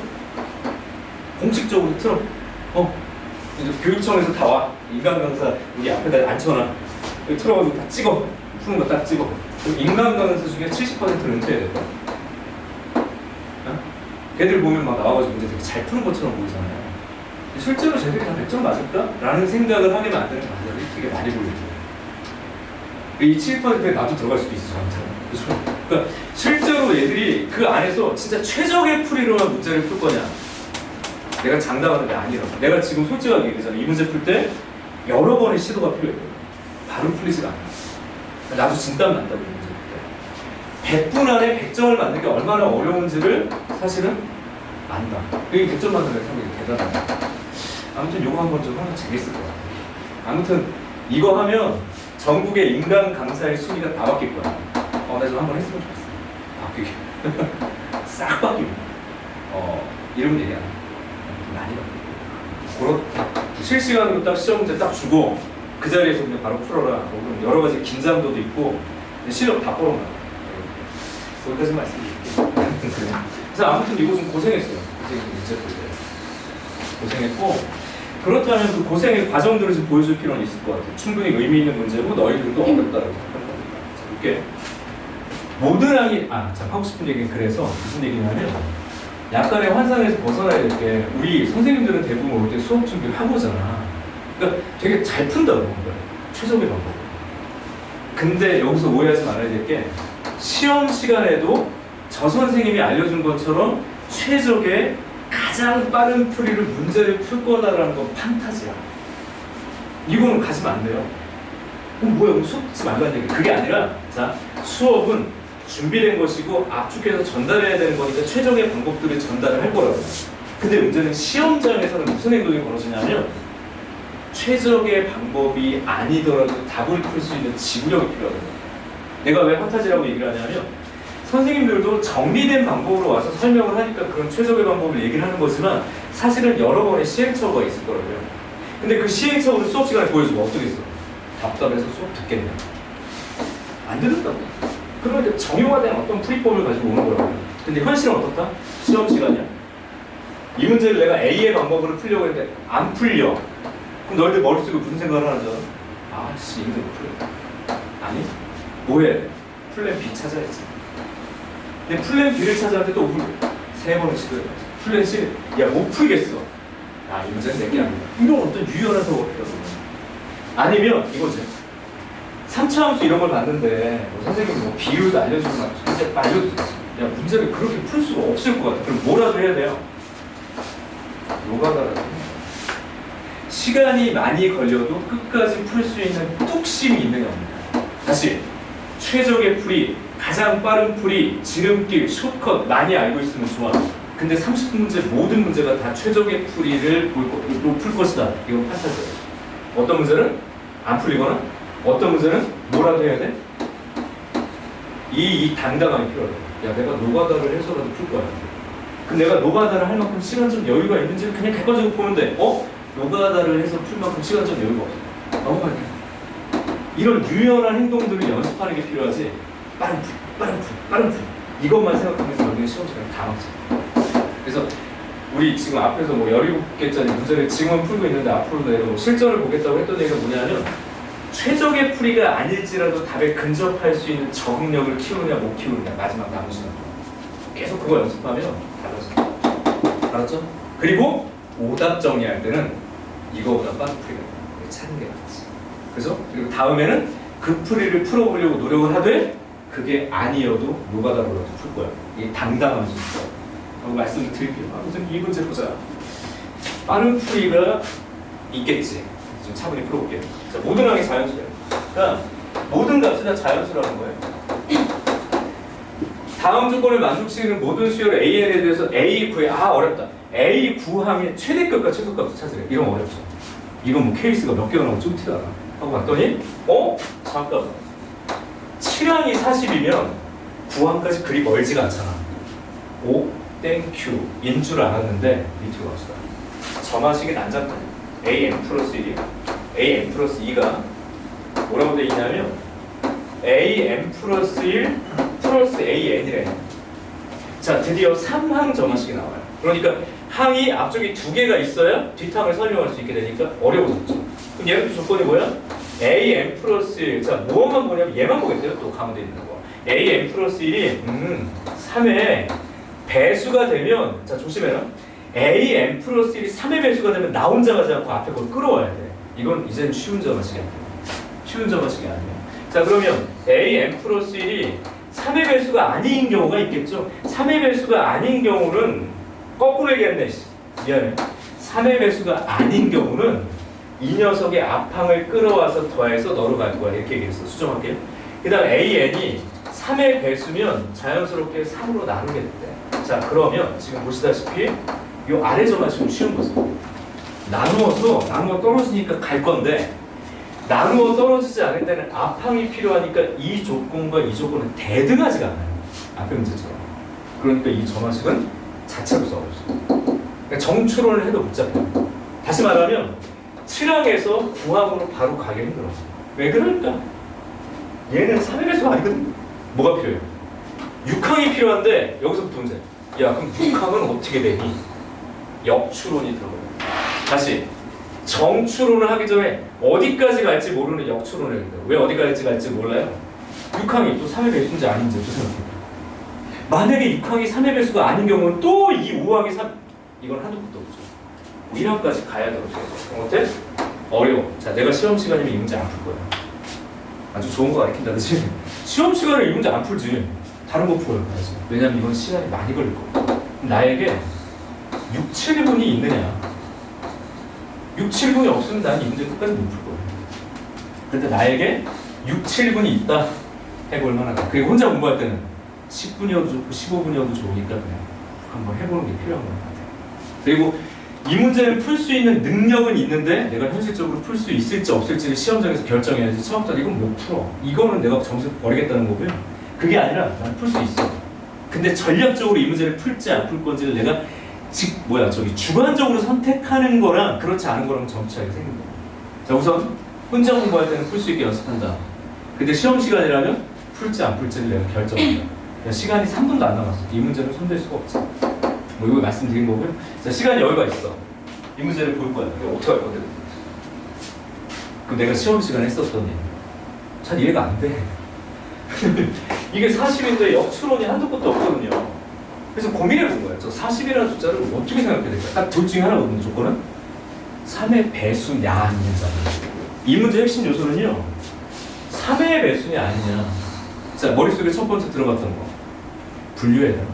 공식적으로 틀어. 이제 교육청에서 다 와. 인간 강사 여기 앞에다 앉혀놔. 여기 틀어가지고 다 찍어. 푸는 거 딱 찍어. 인간 강사 중에 70%는 은퇴해야 될 거야. 걔들 보면 막 나와가지고 문제 되게 잘 푸는 것처럼 보이잖아요. 실제로 쟤들이 다 100점 맞을까? 라는 생각을 하게 만드는 강사들이 되게 많이 보이죠. 이 7%에 나도 들어갈 수도 있어, 저한테는. 그러니까 실제로 얘들이 그 안에서 진짜 최적의 풀이로만 문제를 풀 거냐? 내가 장담하는데 아니라고. 내가 지금 솔직하게 얘기하잖아. 이 문제 풀 때 여러 번의 시도가 필요해요. 바로 풀리지가 않아. 나도 진땀 난다고 이 문제 풀 때. 100분 안에 100점을 만드는 게 얼마나 어려운지를 사실은 안다. 그게 100점 만드는 게 상당히 대단하다. 아무튼 요거 한번 좀 하면 재밌을 것 같아요. 아무튼 이거 하면 전국의 인간 강사의 순위가 다 바뀔 거야. 나 좀 한번 했으면 좋겠어. 바뀌게. 싹 바뀌고. 이런 얘기야. 많이 바뀌고. 실시간으로 딱 시험 문제 딱 주고 그 자리에서 그냥 바로 풀어라. 여러 가지 긴장도도 있고 실력 다 뻘어놔. 거기까지 말씀드릴게요. 그래서 아무튼 이거 좀 고생했어요. 문제 풀 때. 고생했고 그렇다면 그 고생의 과정들을 좀 보여줄 필요는 있을 것 같아요. 충분히 의미 있는 문제고 너희들도 어렵다고 생각합니다. 자, 볼게. 모든 학이 참 하고 싶은 얘기는 그래서 무슨 얘기냐면 약간의 환상에서 벗어나야 될 게 우리 선생님들은 대부분 올 때 수업 준비를 하고 오잖아. 그러니까 되게 잘 푼다고 하는 거야. 최적의 방법. 근데 여기서 오해하지 말아야 될 게 시험 시간에도 저 선생님이 알려준 것처럼 최적의 가장 가장 빠른 풀이로 문제를 풀 거다라는 건 판타지야. 이거는 가지면 안 돼요. 뭐야, 수업 듣지 말라는 얘기. 그게 아니라, 자, 수업은 준비된 것이고 압축해서 전달해야 되는 거니까 최적의 방법들을 전달을 할 거라고. 근데 문제는 시험장에서는 무슨 행동이 벌어지냐면 최적의 방법이 아니더라도 답을 풀 수 있는 지구력이 필요하거든요. 내가 왜 판타지라고 얘기를 하냐면 선생님들도 정리된 방법으로 와서 설명을 하니까 그런 최적의 방법을 얘기를 하는 거지만 사실은 여러 번의 시행착오가 있을 거라고요. 근데 그 시행착오를 수업 시간에 보여주면 어떻겠어? 답답해서 수업 듣겠냐? 안 듣는다고. 그러니까 정형화된 어떤 풀이법을 가지고 오는 거라고요. 근데 현실은 어떻다? 시험 시간이야. 이 문제를 내가 A의 방법으로 풀려고 했는데 안 풀려. 그럼 너희들 머릿속에 무슨 생각을 하는 줄 알아? 아씨, 힘들어 풀려. 아니, 뭐 해야 돼? 플랜 B 찾아야지. 근데 플랜 B를 찾아는데 또 세 번을 시도해. 플랜 C, 야, 못 풀겠어. 아, 이 문제는 내게 아니다. 이런 어떤 유연한 사고가 필요하거든. 아니면 이거지. 3차 함수 이런 걸 봤는데 뭐 선생님이 뭐 비율도 알려주고 막 진짜 알려줬어. 야, 문제를 그렇게 풀 수가 없을 것 같아. 그럼 뭐라도 해야 돼요. 노가다라도. 시간이 많이 걸려도 끝까지 풀 수 있는 뚝심이 있는 겁니다. 다시 최적의 풀이, 가장 빠른 풀이, 지름길, 숏컷 많이 알고 있으면 좋아. 근데 30분 문제 모든 문제가 다 최적의 풀이를 풀 것이다. 이건 판타지예요. 어떤 문제는 안 풀리거나 어떤 문제는 뭐라도 해야 돼? 이 당당함이 필요하다. 야, 내가 노가다를 해서라도 풀 거야. 그럼 내가 노가다를 할 만큼 시간적 여유가 있는지 그냥 객관적으로 보면 돼. 노가다를 해서 풀 만큼 시간적 여유가 없어. 넘어갈게. 이런 유연한 행동들을 연습하는 게 필요하지. 빠른 풀. 이것만 생각하면서 너희는 시험 시간에 다 막지. 그래서 우리 지금 앞에서 뭐 17개짜리 문제를 지금은 풀고 있는데 앞으로도 내가 실전을 보겠다고 했던 얘기가 뭐냐면 최적의 풀이가 아닐지라도 답에 근접할 수 있는 적응력을 키우느냐 못 키우느냐 마지막 남은 시간 계속 그거 연습하면 달라져. 알았죠? 그리고 오답 정리할 때는 이거보다 빠른 풀이가 찾는 게 낫지. 그래서 그리고 다음에는 그 풀이를 풀어보려고 노력을 하되 그게 아니어도 노가다로라도 풀 거야. 이게 당당한 수있어 라고 말씀을 드릴게요. 아무튼 이 문제 보자. 빠른 풀이가 있겠지. 좀 차분히 풀어볼게요. 자, 모든 항이 자연수예요. 그러니까 모든 값이 다 자연수라는 거예요. 다음 조건을 만족시키는 모든 수열 AN에 대해서 A 구해. 아, 어렵다. A 구항의 최대값과 최소값을 찾으래. 이런 어렵죠. 이건 뭐 케이스가 몇 개가 나오면 좀 티가 나. 하고 봤더니 잠깐. 7항이 40이면 9항까지 그리 멀지가 않잖아. O, 땡큐 인 줄 알았는데 밑으로 갑시다. 점화식이 난잡한 AM 플러스 1이 AM 플러스 2가 뭐라고 되어 있냐면 AM 플러스 1 플러스 AN이래. 자, 드디어 3항 점화식이 나와요. 그러니까 항이 앞쪽에 2개가 있어야 뒷항을 설명할 수 있게 되니까 어려워졌죠. 그럼 얘는 조건이 뭐야? AM 플러스 1. 자, 뭐만 보냐면 얘만 보겠대요. 또 가운데 있는 거. AM 플러스 1이 3의 배수가 되면, 자, 조심해라. AM 플러스 1이 3의 배수가 되면 나 혼자 가지 않고 앞에 걸 끌어와야 돼. 이건 이제는 쉬운 점화식이 아니에요. 쉬운 점화식이 아니에요. 자, 그러면 AM 플러스 1이 3의 배수가 아닌 경우가 있겠죠. 3의 배수가 아닌 경우는 거꾸로 얘기했네. 미안해. 3의 배수가 아닌 경우는 이 녀석의 앞항을 끌어와서 더해서 너로 갈 거야. 이렇게 얘기했어. 수정할게요. 그 다음 AN이 3의 배수면 자연스럽게 3으로 나누게 됐대. 자, 그러면 지금 보시다시피 이 아래 점화식은 쉬운 거죠. 나누어 떨어지니까 갈 건데 나누어 떨어지지 않을 때는 앞항이 필요하니까 이 조건과 이 조건은 대등하지가 않아요. 앞에 문제처럼. 그러니까 이 점화식은 자체로서 어렵습니다. 그러니까 정추론을 해도 못 잡혀요. 다시 말하면 7항에서 9항으로 바로 가기 힘들어. 왜 그럴까? 얘는 3의 배수가 아니거든. 뭐가 필요해요? 6항이 필요한데 여기서부터 문제. 야, 그럼 6항은 어떻게 되니? 역추론이 들어가요. 다시 정추론을 하기 전에 어디까지 갈지 모르는 역추론을 해야 돼요. 왜 어디까지 갈지 몰라요? 6항이 또 3의 배수인지 아닌지 또 생각해요. 만약에 6항이 3의 배수가 아닌 경우는 또 이 5항이 3 이건 한두 끝도 없죠. 1항까지 가야 되거든요. 어때? 어려워. 자, 내가 시험 시간이면 이 문제 안 풀 거야. 아주 좋은 거 가르친다, 그치? 시험 시간에 이 문제 안 풀지. 다른 거 풀어야지. 왜냐면 이건 시간이 많이 걸릴 거고. 나에게 6, 7분이 있느냐? 6, 7분이 없으면 난 이 문제 끝까지 못 풀 거야. 근데 나에게 6, 7분이 있다 해볼 만하다. 그리고 혼자 공부할 때는 10분이어도 좋고 15분이어도 좋으니까 그냥 한번 해보는 게 필요한 것 같아요. 그리고 이 문제를 풀 수 있는 능력은 있는데 내가 현실적으로 풀 수 있을지 없을지를 시험장에서 결정해야지. 처음부터 이건 못 풀어. 이거는 내가 점수 버리겠다는 거고요. 그게 아니라 난 풀 수 있어. 근데 전략적으로 이 문제를 풀지 안 풀 건지를 내가 주관적으로 선택하는 거랑 그렇지 않은 거랑 점수 차이가 생긴 거예요. 자, 우선 혼자 공부할 때는 풀 수 있게 연습한다. 근데 시험 시간이라면 풀지 안 풀지를 내가 결정한다. 시간이 3분도 안 남았어. 이 문제는 손댈 수가 없지. 뭐 이거 말씀드린 거고요. 자, 시간이 여유가 있어. 이 문제를 볼 거야. 이거 어떻게 할 건데? 그럼 내가 시험 시간에 했었더니 잘 이해가 안 돼. 이게 40인데 역추론이 한두 것도 없거든요. 그래서 고민해 본 거예요. 저 40이라는 숫자를 어떻게 생각해야 될까? 딱 둘 중에 하나거든요. 조건은 3의 배수냐 아니냐. 이 문제의 핵심 요소는요, 3의 배수냐 아니냐. 자, 머릿속에 첫 번째 들어갔던 거 분류해야 돼요.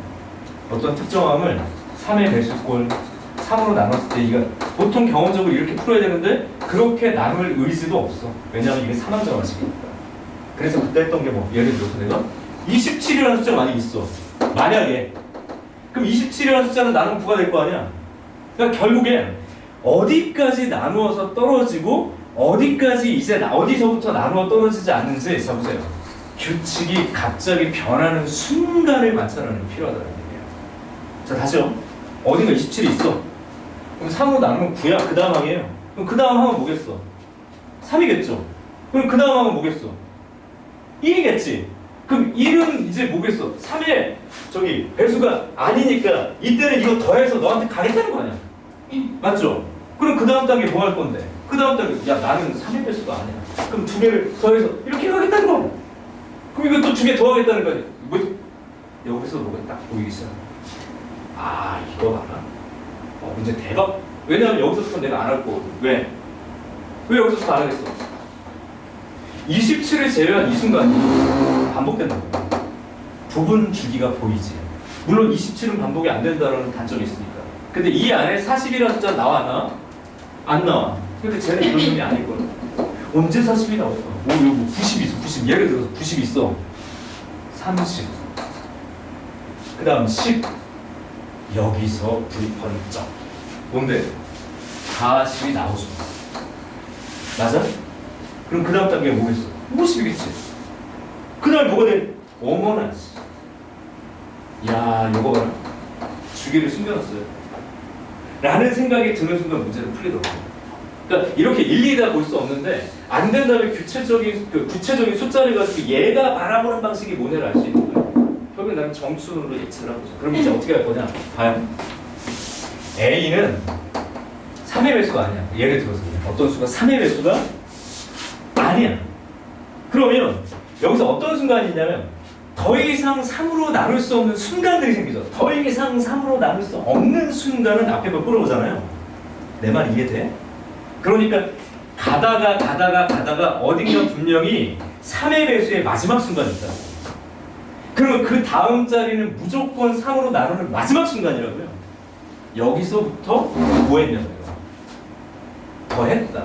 어떤 특정함을 3의 배수꼴 3으로 나눴을 때 이거 보통 경험적으로 이렇게 풀어야 되는데 그렇게 나눌 의지도 없어. 왜냐하면 이게 3함정화식이니까. 그래서 그때 했던 게 뭐, 예를 들어서 내가 27이라는 숫자가 만약에 있어. 만약에. 그럼 27이라는 숫자는 나누면 9가 될 거 아니야. 그러니까 결국엔 어디까지 나누어서 떨어지고 어디까지 이제 어디서부터 나누어 떨어지지 않는지 잡으세요. 규칙이 갑자기 변하는 순간을 관찰하는 게 필요하다는 얘기예요. 자, 다시요. 어딘가 27이 있어. 그럼 3으로 나누면 9야. 그 다음 항이에요. 그럼 그 다음 항은 뭐겠어? 3이겠죠. 그럼 그 다음 항은 뭐겠어? 1이겠지. 그럼 1은 이제 뭐겠어? 3의 배수가 아니니까 이때는 이거 더해서 너한테 가겠다는 거 아니야. 맞죠? 그럼 그 다음 단계 뭐 할 건데? 그 다음 단계, 야, 나는 3의 배수가 아니야. 그럼 두 개를 더해서 이렇게 가겠다는 거. 그럼 이거 또 두 개 더 하겠다는 거지. 뭐, 여기서 뭐가 딱 보이기 시작. 아, 이거 봐라. 문제 대박. 왜냐하면 여기서부터 내가 안 할 거거든. 왜? 왜 여기서부터 안 하겠어? 27을 제외한 이 순간이 반복된다고. 부분 주기가 보이지. 물론 27은 반복이 안 된다는 단점이 있으니까. 근데 이 안에 40이라는 숫자 나와 안 나와? 안 나와. 근데 쟤는 이런 놈이 아니거든. 언제 40이 나올까? 여기 뭐 90이 있어. 90. 예를 들어서 90이 있어. 30. 그 다음 10. 여기서 불이퍼는 점. 뭔데? 40이 나오죠. 맞아? 그럼 그 다음 단계가 뭐겠어? 50이겠지. 그 다음에 뭐가 돼? 어머나. 야, 이거 봐라. 주기를 숨겨놨어요. 라는 생각이 드는 순간 문제를 풀리더라고요. 그러니까 이렇게 일일이 다 볼 수 없는데 안 된다면 구체적인 숫자를 가지고 얘가 바라보는 방식이 뭐냐를 알 수 있는 거예요. 결국에 나는 정수로 예측을 하고죠. 그럼 이제 어떻게 할 거냐? 봐요. A는 3의 배수가 아니야. 예를 들어서 어떤 수가 3의 배수가 아니야. 그러면 여기서 어떤 순간이 있냐면 더 이상 3으로 나눌 수 없는 순간들이 생기죠. 더 이상 3으로 나눌 수 없는 순간은 앞에 걸 끌어오잖아요. 내 말 이해돼? 그러니까 가다가 어딘가 분명히 3의 배수의 마지막 순간이 있다. 그러면 그 다음 자리는 무조건 3으로 나누는 마지막 순간이라고요. 여기서부터 뭐 했냐고요. 더 했다.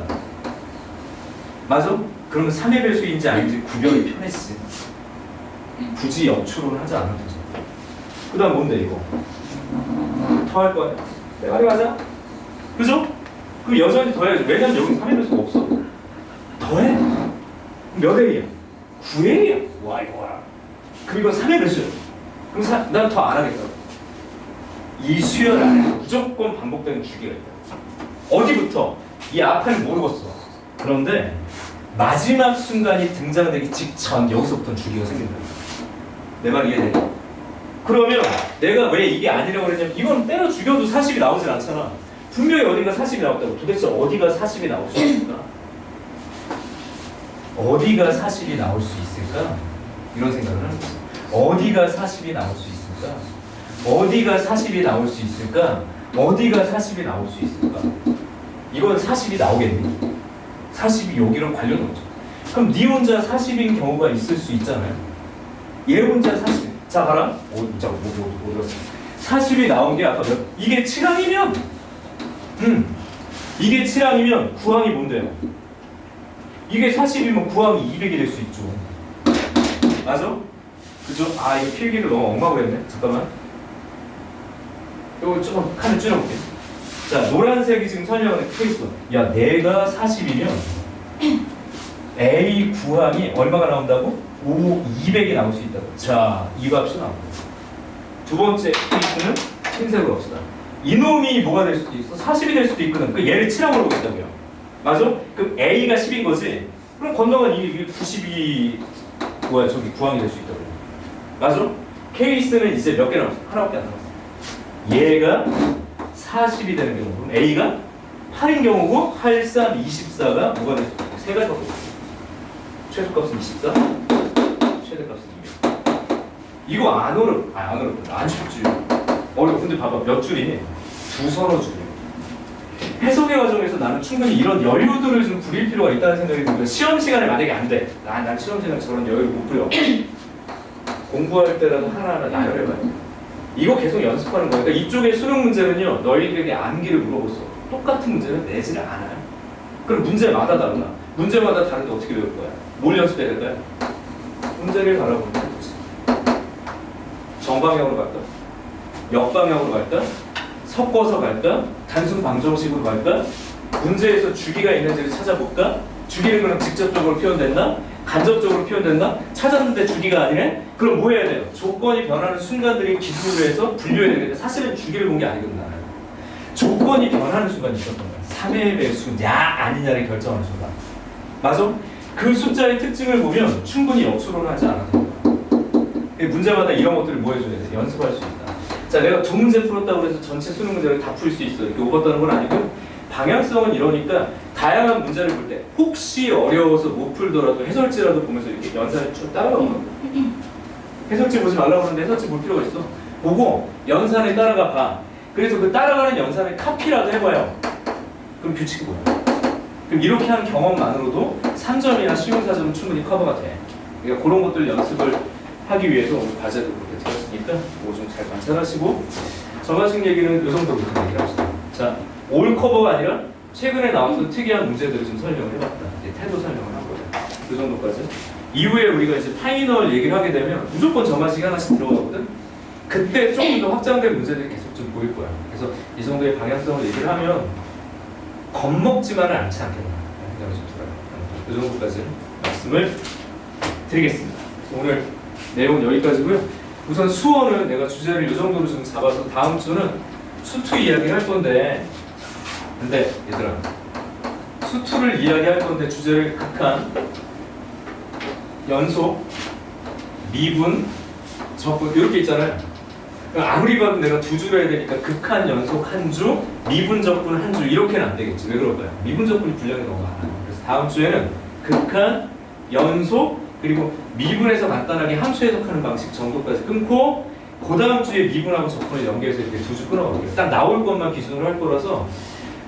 맞아? 그러면 3의 배수인지 아닌지 구별이 편해지지. 굳이 역추론을 하지 않아도 되죠. 그 다음 뭔데 이거? 더 할 거야. 내 말이 맞아? 그죠? 그럼 여전히 더 해야지. 왜냐면 여기 3의 배수가 없어. 더 해? 몇 A야? 9A야? 와 이거 와. 그럼 이건 3의 배수야. 그럼 난 더 안 하겠다. 이 수열 안에 무조건 반복되는 주기가 있다. 어디부터? 이 앞에는 모르겠어. 그런데 마지막 순간이 등장되기 직전 여기서부터 주기가 생긴다. 내 말 이해돼? 그러면 내가 왜 이게 아니라고 그랬냐면 이건 때려 죽여도 40이 나오진 않잖아. 분명히 어디가 40이 나왔다고. 도대체 어디가 40이 나올 수 있을까? 어디가 40이 나올 수 있을까? 이런 생각을 하는 거죠. 어디가 40이 나올 수 있을까? 어디가 40이 나올 수 있을까? 어디가 40이 나올 수 있을까? 이건 40이 나오겠니? 40이 여기랑 관련 없죠. 그럼 네 혼자 40인 경우가 있을 수 있잖아요. 얘 혼자 40. 자 봐라. 어디 갔어? 40이 나온 게 아까 이게 7항이면 이게 7항이면 9항이 뭔데요? 이게 40이면 9항이 200이 될 수 있죠. 맞아? 그죠? 아 이거 필기를 너무 엉망으로 했네. 잠깐만. 이거 좀 칸을 줄여볼게. 자 노란색이 지금 설명하는 케이스. 야 내가 40이면 A 9항이 얼마가 나온다고? 200이 나올 수 있다고. 자 이 값이 나옵니다. 두 번째 케이스는 흰색으로 합시다. 이놈이 뭐가 될 수도 있어? 40이 될 수도 있거든. 그 얘를 7항으로 보겠다고요. 맞아? 그럼 A가 10인 거지? 그럼 건너간 이게 92 뭐야 저기 9항이 될 수 있다고. 맞아? 케이스는 이제 몇 개 남았어? 하나밖에 안 남았어. 얘가 40이 되는 경우. 그럼 A가 8인 경우고 8, 3, 24가 뭐가 될 수 있어? 세 가지밖에 없어. 최소값은 24, 최대값은 200. 이거 안 어렵다. 안 쉽지. 어려워. 근데 봐봐. 몇 줄이니? 두 서너 줄이야. 해석의 과정에서 나는 충분히 이런 여유들을 좀 부릴 필요가 있다는 생각이 들고요. 시험 시간에 만약에 안 돼. 난 시험 시간에 저런 여유를 못 부려. 공부할 때라도 하나하나 나열해봐야 돼. 이거 계속 연습하는 거니까 이쪽에 수능 문제는요. 너희들에게 암기를 물어봤어. 똑같은 문제는 내지를 않아요. 그럼 문제마다 달라. 문제마다 다른데 어떻게 배울 거야? 뭘 연습해야 될까요? 문제를 바라보는 거지. 정방향으로 갈까? 역방향으로 갈까? 섞어서 갈까? 단순 방정식으로 갈까? 문제에서 주기가 있는지를 찾아볼까? 주기는 그럼 직접적으로 표현됐나? 간접적으로 표현됐나? 찾았는데 주기가 아니네? 그럼 뭐 해야 돼요? 조건이 변하는 순간들이 기준으로 해서 분류해야 되는데 사실은 주기를 본 게 아니거든 나는. 조건이 변하는 순간이 있었던 거야. 3의 배수냐 아니냐를 결정하는 순간. 맞아? 그 숫자의 특징을 보면 충분히 역수론을 하지 않아도 돼요. 문제마다 이런 것들을 뭐 해줘야 돼? 연습할 수 있다. 자, 내가 두 문제 풀었다고 해서 전체 수능 문제를 다 풀 수 있어. 이렇게 오갔다는 건 아니고 방향성은 이러니까 다양한 문제를 볼 때 혹시 어려워서 못 풀더라도 해설지라도 보면서 이렇게 연산을 쭉 따라가는 거야. 해설지 보지 말라고 하는데 해설지 볼 필요가 있어. 보고 연산을 따라가 봐. 그래서 그 따라가는 연산을 카피라도 해봐요. 그럼 규칙이 뭐야? 그럼 이렇게 하는 경험만으로도 3점이나 쉬운 4점은 충분히 커버가 돼. 그러니까 그런 것들 연습을 하기 위해서 오늘 과제도 그렇게 드렸으니까 그거 좀 잘 관찰하시고 정하신 얘기는 이 정도로 얘기를 합시다. 자, 올 커버가 아니라 최근에 나왔던 특이한 문제들을 좀 설명을 해봤다. 이제 태도 설명을 한 거예요. 그 정도까지. 이후에 우리가 이제 파이널 얘기를 하게 되면 무조건 정하시기 하나씩 들어가거든. 그때 조금 더 확장된 문제들이 계속 좀 보일 거야. 그래서 이 정도의 방향성을 얘기를 하면 겁먹지만은 않지 않겠나 생각이 좀 들어요. 그 정도까지 말씀을 드리겠습니다. 그래서 오늘 내용은 여기까지고요. 우선 수어는 내가 주제를 이 정도로 좀 잡아서 다음 주는 수투 이야기를 할 건데 근데 얘들아 수투를 이야기할 건데 주제를 극한, 연속, 미분, 적분 이렇게 있잖아요. 아무리 봐도 내가 두 줄 해야 되니까 극한, 연속 한 주, 미분, 적분 한 주 이렇게는 안 되겠지. 왜 그럴까요? 미분, 적분이 분량이 너무 많아요. 그래서 다음 주에는 극한, 연속, 그리고 미분에서 간단하게 함수 해석하는 방식 정도까지 끊고 그 다음 주에 미분하고 적분을 연계해서 이렇게 두 주 끊어가고요. 딱 나올 것만 기준으로 할 거라서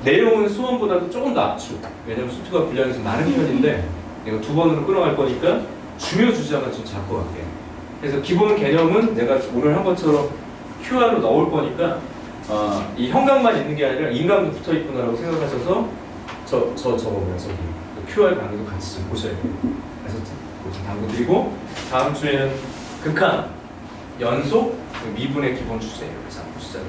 내용은 수원보다도 조금 더 압축. 왜냐면 수투가 분량이 좀 많은 편인데 내가 두 번으로 끊어갈 거니까 중요 주제만 좀 잡고 갈게요. 그래서 기본 개념은 내가 오늘 한 것처럼 QR로 넣을 거니까 이 형광만 있는 게 아니라 인감도 붙어 있구나라고 생각하셔서 저거 뭐야 저기 QR 강의도 같이 좀 보셔야 돼요. 그래서 좀 당부드리고 다음 주에는 극한, 연속, 미분의 기본 주제 이렇게 잡고 시작을.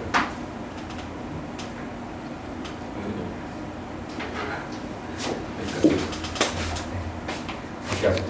여기까지.